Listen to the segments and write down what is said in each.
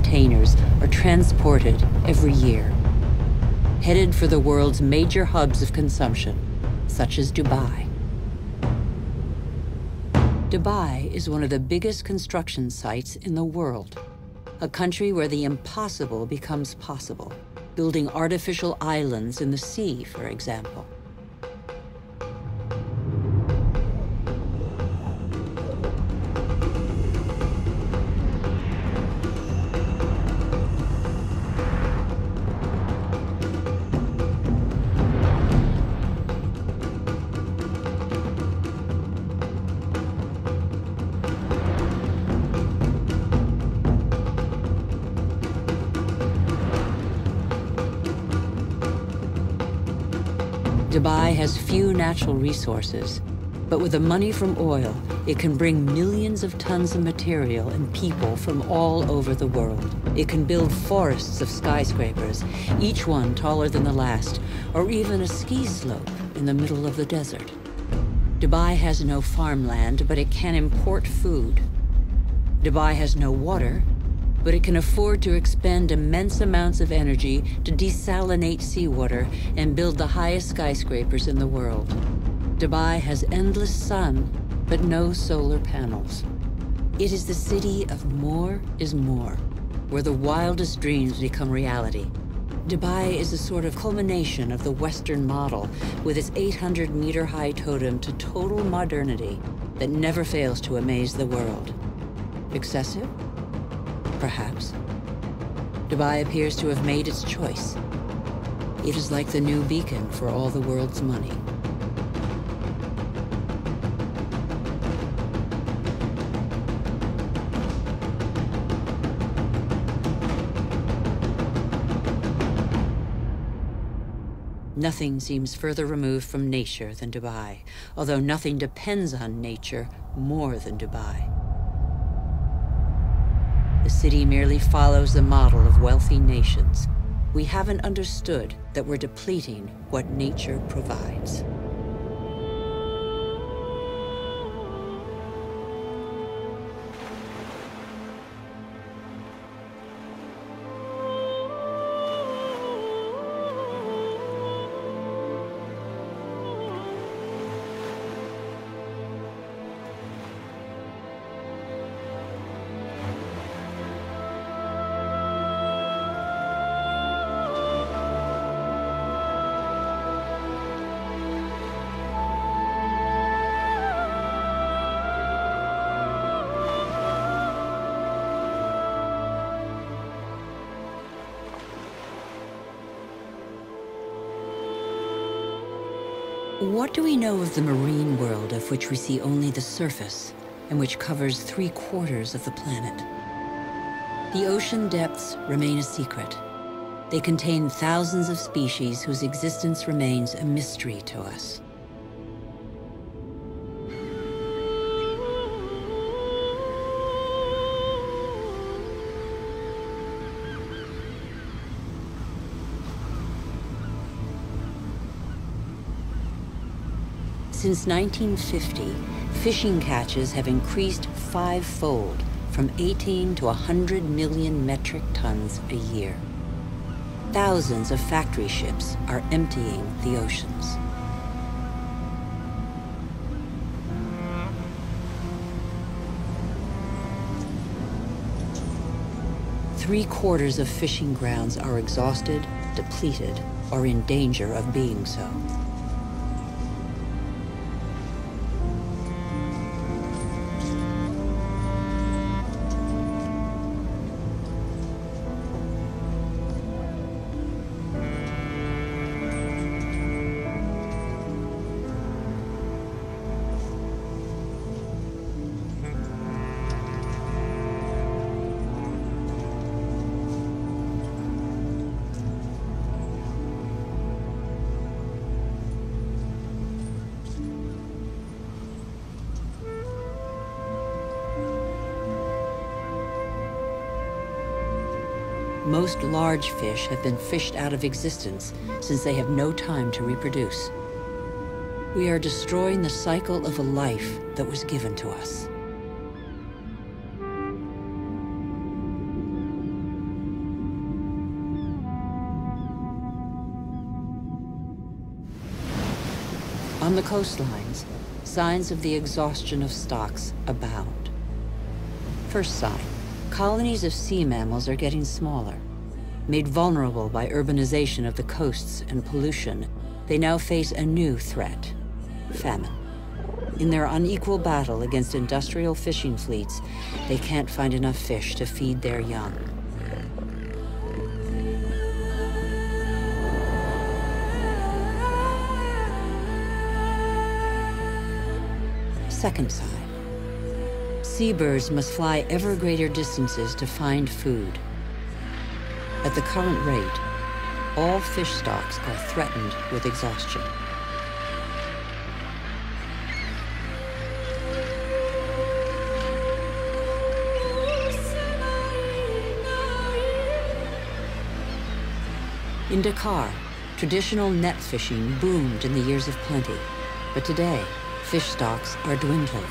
containers are transported every year, headed for the world's major hubs of consumption, such as Dubai. Dubai is one of the biggest construction sites in the world, a country where the impossible becomes possible, building artificial islands in the sea, for example. Dubai has few natural resources, but with the money from oil, it can bring millions of tons of material and people from all over the world. It can build forests of skyscrapers, each one taller than the last, or even a ski slope in the middle of the desert. Dubai has no farmland, but it can import food. Dubai has no water, but it can afford to expend immense amounts of energy to desalinate seawater and build the highest skyscrapers in the world. Dubai has endless sun, but no solar panels. It is the city of more is more, where the wildest dreams become reality. Dubai is a sort of culmination of the Western model, with its 800-meter-high totem to total modernity that never fails to amaze the world. Excessive? Perhaps. Dubai appears to have made its choice. It is like the new beacon for all the world's money. Nothing seems further removed from nature than Dubai, although nothing depends on nature more than Dubai. The city merely follows the model of wealthy nations. We haven't understood that we're depleting what nature provides. What do we know of the marine world of which we see only the surface and which covers 3/4 of the planet? The ocean depths remain a secret. They contain thousands of species whose existence remains a mystery to us. Since 1950, fishing catches have increased 5-fold, from 18 to 100 million metric tons a year. Thousands of factory ships are emptying the oceans. Three-quarters of fishing grounds are exhausted, depleted, or in danger of being so. Most large fish have been fished out of existence since they have no time to reproduce. We are destroying the cycle of a life that was given to us. On the coastlines, signs of the exhaustion of stocks abound. First sign, colonies of sea mammals are getting smaller. Made vulnerable by urbanization of the coasts and pollution, they now face a new threat: famine. In their unequal battle against industrial fishing fleets, they can't find enough fish to feed their young. Second sign. Seabirds must fly ever greater distances to find food. At the current rate, all fish stocks are threatened with exhaustion. In Dakar, traditional net fishing boomed in the years of plenty, but today, fish stocks are dwindling.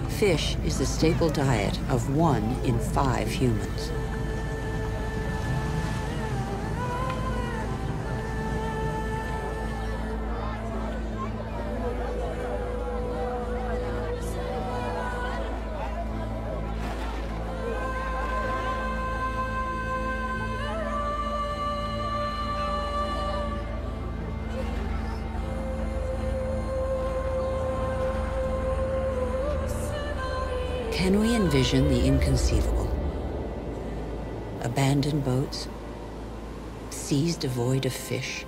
Fish is the staple diet of 1 in 5 humans. Can we envision the inconceivable? Abandoned boats, seas devoid of fish.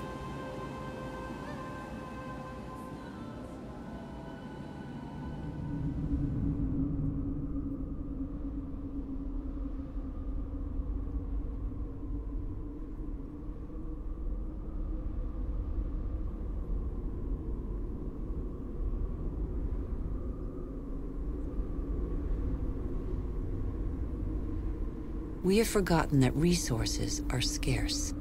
We have forgotten that resources are scarce.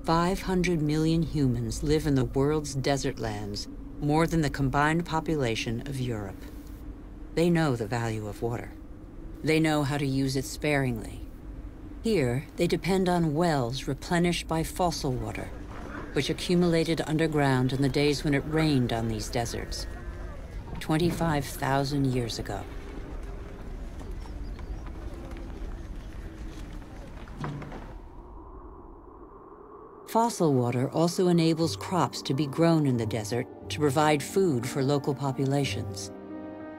500 million humans live in the world's desert lands, more than the combined population of Europe. They know the value of water. They know how to use it sparingly. Here, they depend on wells replenished by fossil water, which accumulated underground in the days when it rained on these deserts, 25,000 years ago. Fossil water also enables crops to be grown in the desert to provide food for local populations.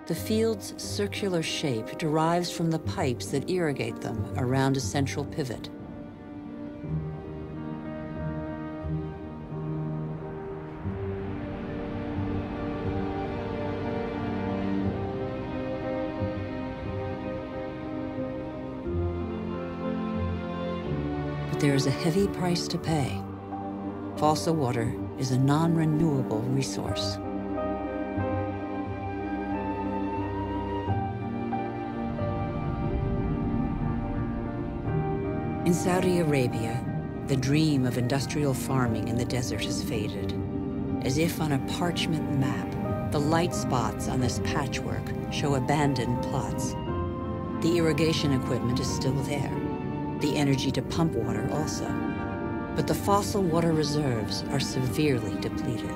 The field's circular shape derives from the pipes that irrigate them around a central pivot. There is a heavy price to pay. Fossil water is a non-renewable resource. In Saudi Arabia, the dream of industrial farming in the desert has faded. As if on a parchment map, the light spots on this patchwork show abandoned plots. The irrigation equipment is still there. The energy to pump water also. But the fossil water reserves are severely depleted.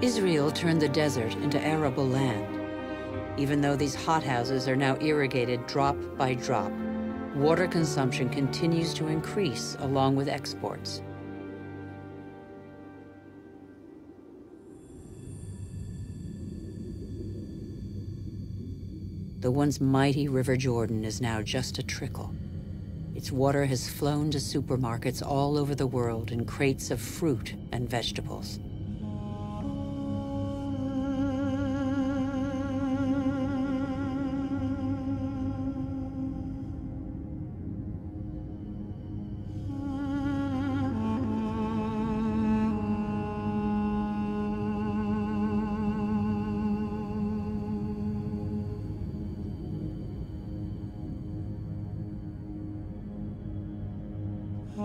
Israel turned the desert into arable land. Even though these hothouses are now irrigated drop by drop, water consumption continues to increase along with exports. The once mighty River Jordan is now just a trickle. Its water has flown to supermarkets all over the world in crates of fruit and vegetables. The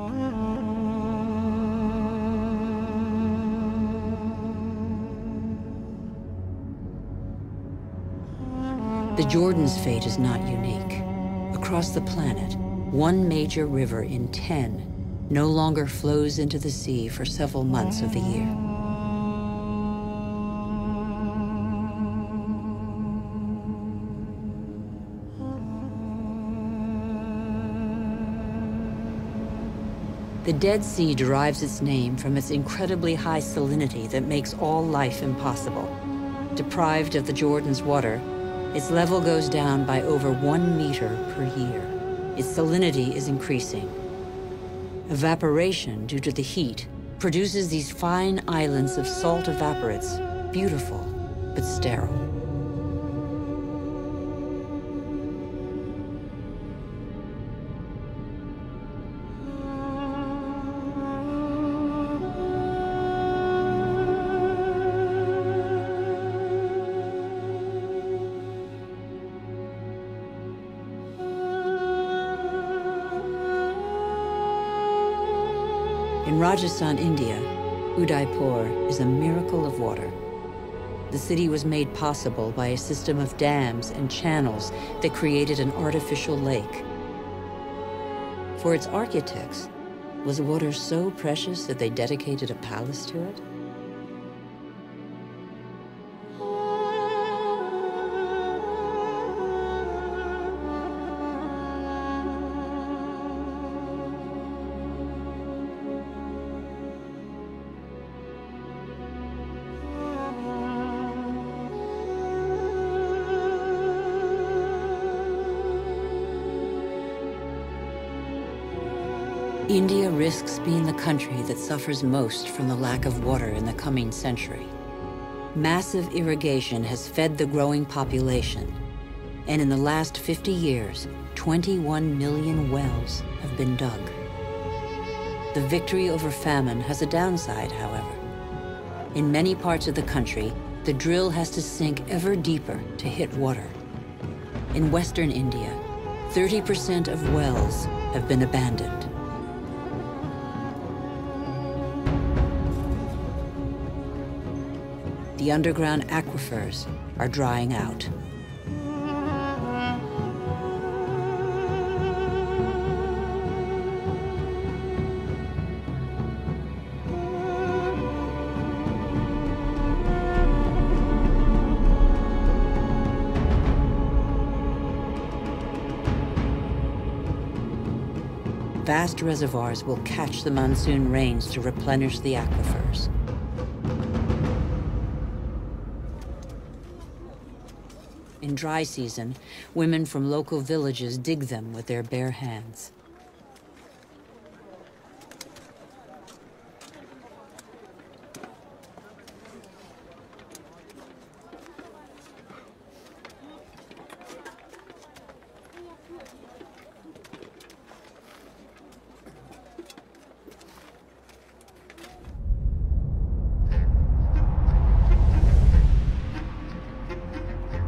Jordan's fate is not unique. Across the planet, one major river in 10 no longer flows into the sea for several months of the year. The Dead Sea derives its name from its incredibly high salinity that makes all life impossible. Deprived of the Jordan's water, its level goes down by over 1 meter per year. Its salinity is increasing. Evaporation, due to the heat, produces these fine islands of salt evaporates, beautiful but sterile. In Rajasthan, India, Udaipur is a miracle of water. The city was made possible by a system of dams and channels that created an artificial lake. For its architects, was water so precious that they dedicated a palace to it? India risks being the country that suffers most from the lack of water in the coming century. Massive irrigation has fed the growing population, and in the last 50 years, 21 million wells have been dug. The victory over famine has a downside, however. In many parts of the country, the drill has to sink ever deeper to hit water. In western India, 30% of wells have been abandoned. The underground aquifers are drying out. Vast reservoirs will catch the monsoon rains to replenish the aquifers. In dry season, women from local villages dig them with their bare hands.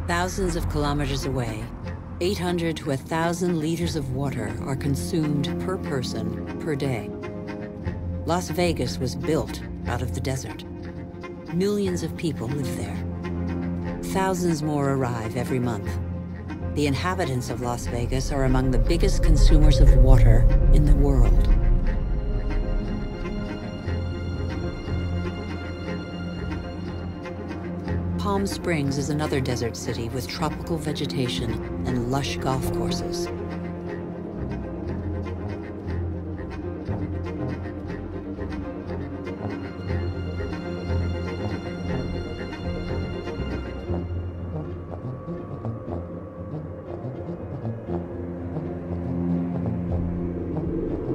Thousands of kilometers away, 800 to 1,000 liters of water are consumed per person per day. Las Vegas was built out of the desert. Millions of people live there. Thousands more arrive every month. The inhabitants of Las Vegas are among the biggest consumers of water in the world. Palm Springs is another desert city with tropical vegetation and lush golf courses.